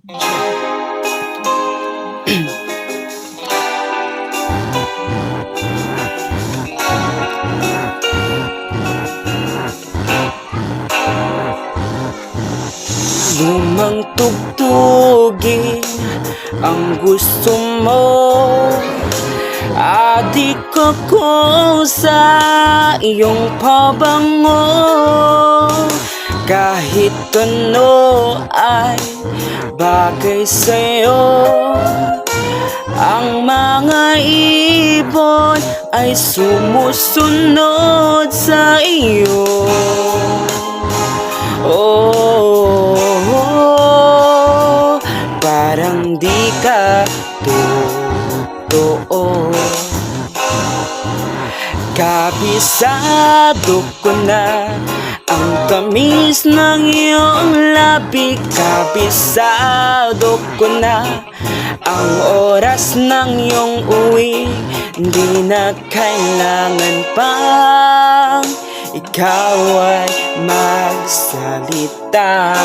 Lumang tugtugin ang gusto mo, adik ako sa iyong pabango. Kahit ano ay bagay sa'yo, ang mga ibon ay sumusunod sa iyo. Oh, parang di ka totoo. Kabisado ko na ang tamis ng iyong labi. Kabisado ko na ang oras ng iyong uwi. Di na kailangan pang ikaw ay magsalita.